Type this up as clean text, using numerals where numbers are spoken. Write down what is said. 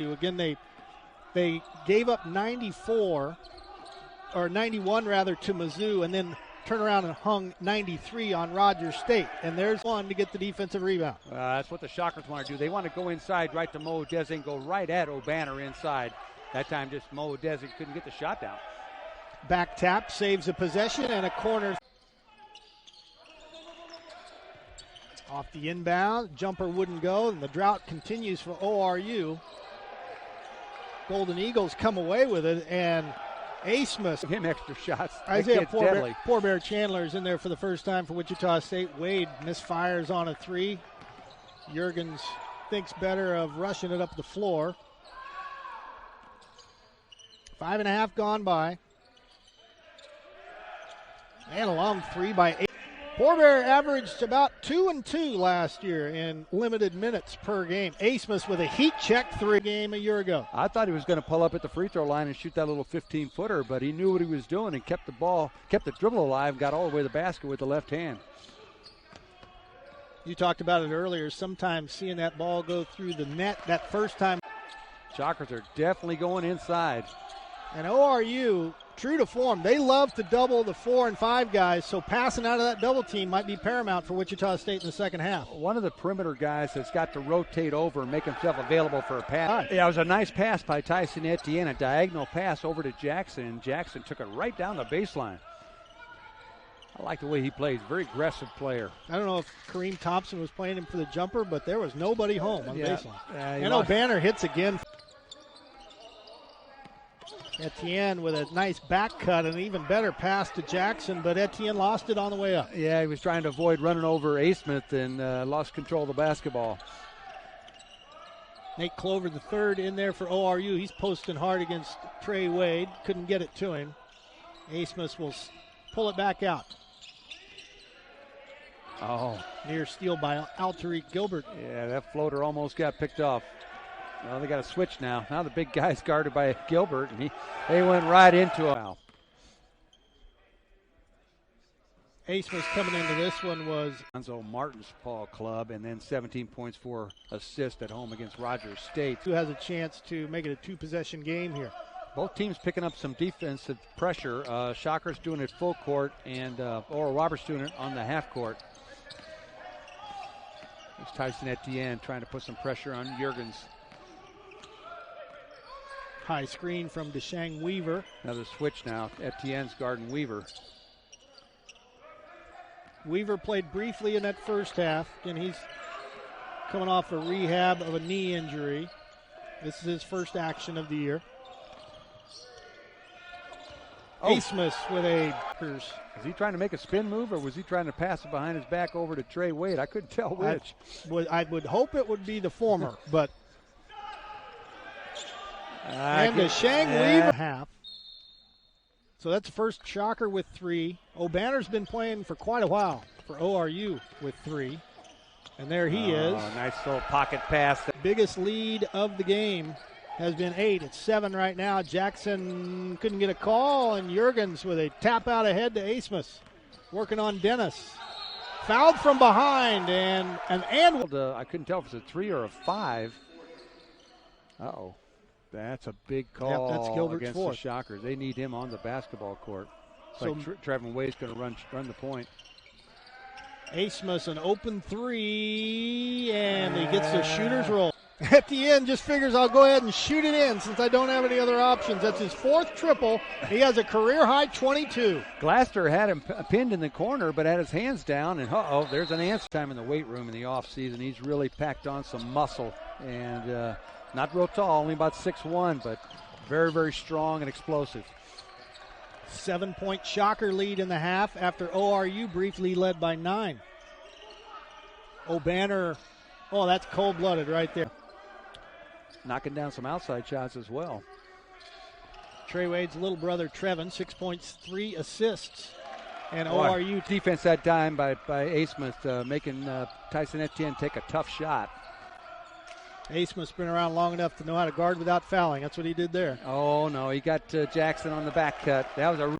Again, they gave up 94, or 91 rather, to Mizzou, and then turned around and hung 93 on Rogers State. And there's one to get the defensive rebound. That's what the Shockers want to do. They want to go inside right to Mo Odesi and go right at O'Banner inside. That time just Mo Odesi couldn't get the shot down. Back tap, saves a possession, and a corner. Off the inbound, jumper wouldn't go, and the drought continues for ORU. Golden Eagles come away with it, and Abmas. Him extra shots. Isaiah Poor Bear Chandler is in there for the first time for Wichita State. Wade misfires on a three. Juergens thinks better of rushing it up the floor. 5.5 gone by. And a long three by Abmas. Poor Bear averaged about 2 and 2 last year in limited minutes per game. Abmas with a heat check 3 game a year ago. I thought he was going to pull up at the free throw line and shoot that little 15-footer, but he knew what he was doing and kept the dribble alive, got all the way to the basket with the left hand. You talked about it earlier. Sometimes seeing that ball go through the net that first time. Shockers are definitely going inside. And ORU, true to form, they love to double the 4 and 5 guys, so passing out of that double team might be paramount for Wichita State in the second half. One of the perimeter guys has got to rotate over and make himself available for a pass. Yeah, it was a nice pass by Tyson Etienne, a diagonal pass over to Jackson, and Jackson took it right down the baseline. I like the way he plays. Very aggressive player. I don't know if Kareem Thompson was playing him for the jumper, but there was nobody home on the baseline. And O'Banner hits again. Etienne with a nice back cut and an even better pass to Jackson, but Etienne lost it on the way up. Yeah, he was trying to avoid running over Abmas and lost control of the basketball. Nate Clover, the third, in there for ORU. He's posting hard against Trey Wade. Couldn't get it to him. Abmas will pull it back out. Oh. Near steal by Altariq Gilbert. Yeah, that floater almost got picked off. Well, they got a switch now. Now the big guy's guarded by Gilbert, and they went right into a foul. Abmas coming into this one was Alonzo Martin's Paul club, and then 17 points for assist at home against Rogers State. Who has a chance to make it a 2-possession game here. Both teams picking up some defensive pressure. Shockers doing it full court, and Oral Roberts doing it on the half court. It's Tyson Etienne trying to put some pressure on Juergens. High screen from Deshang Weaver. Another switch now. Etienne's guarding Weaver. Weaver played briefly in that first half. Again, he's coming off a rehab of a knee injury. This is his first action of the year. Abmas with a... Was he trying to make a spin move, or was he trying to pass it behind his back over to Trey Wade? I couldn't tell which. I would hope it would be the former, but... And Deshang Weaver half. So that's the first Shocker with 3. O'Banner's been playing for quite a while for ORU with 3. And there he is. Nice little pocket pass. The biggest lead of the game has been 8. It's 7 right now. Jackson couldn't get a call, and Juergens with a tap out ahead to Abmas. Working on Dennis. Fouled from behind, and I couldn't tell if it's a 3 or a 5. Uh-oh. That's a big call that's Gilbert's against fourth. The Shockers. They need him on the basketball court. So Trevin Wade's going to run the point. Abmas an open 3, and he gets the shooter's roll. At the end, just figures I'll go ahead and shoot it in since I don't have any other options. That's his 4th triple. He has a career-high 22. Glasser had him pinned in the corner, but had his hands down, and there's an answer time in the weight room in the offseason. He's really packed on some muscle, and not real tall, only about 6'1", but very, very strong and explosive. 7-point Shocker lead in the half after ORU briefly led by 9. O'Banner, that's cold-blooded right there. Knocking down some outside shots as well. Trey Wade's little brother, Trevin, 6 points, 3 assists. And ORU defense that time by Abmas, making Tyson Etienne take a tough shot. Abmas been around long enough to know how to guard without fouling. That's what he did there. Oh, no, he got Jackson on the back cut. That was a